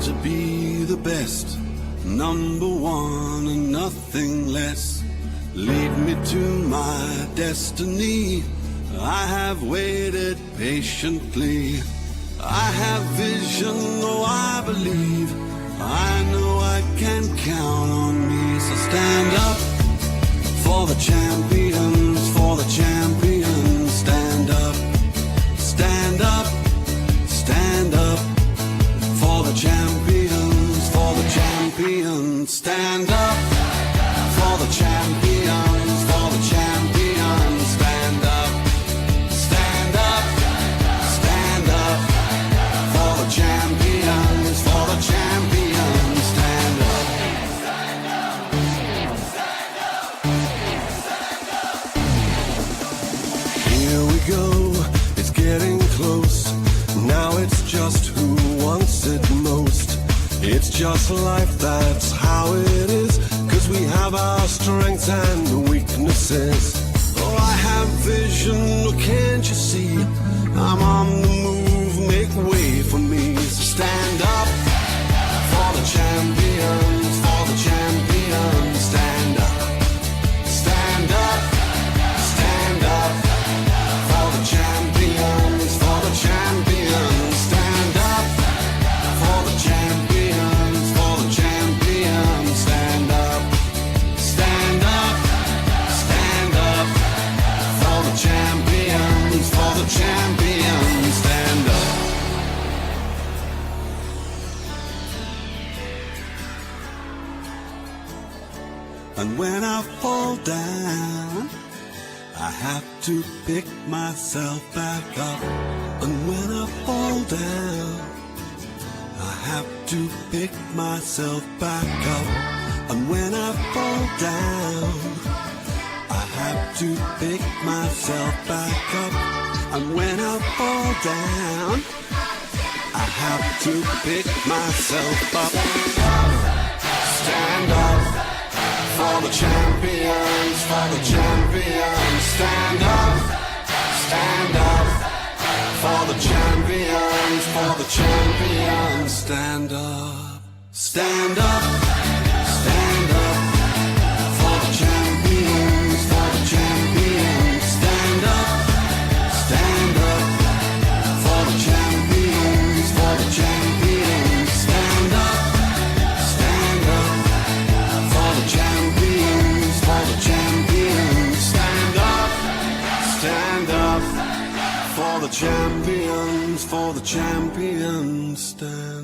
to be the best, number one and nothing less. Lead me to my destiny. I have waited patiently. I have vision, oh I believe. I know I can count on me. So stand up for the champions, for the champions. Stand up, stand up, stand up for the champions, for the champions. Stand up for the champions, for the champions. Stand up, stand up, stand up for the champions, for the champions. Stand up. Here we go, it's getting close. Now it's just who wants it most. It's just life, that's how it is. 'Cause we have our strengths and weaknesses. Oh, I have vision, oh, can't you see? I'm on the move, make way for me. So stand up for the champions, for the champions. Stand up, stand up, stand up for the champions, for the champions. Stand up for the champions, for the champions. Stand up, stand up, stand up for the champions, for the champions. Stand up. And when I fall down, I have to pick myself back up. And when I fall down, I have to pick myself back up. And when I fall down, I have to pick myself back up. And when I fall down, I have to pick myself up. Stand up for the champions, for the champions. Stand up for the champions, for the champions. Stand up, stand up, stand up for the champions, for the champions. Stand up for the champions, for the champions. Stand up for the champions, for the champions. Stand up for the champions, for the champions. Stand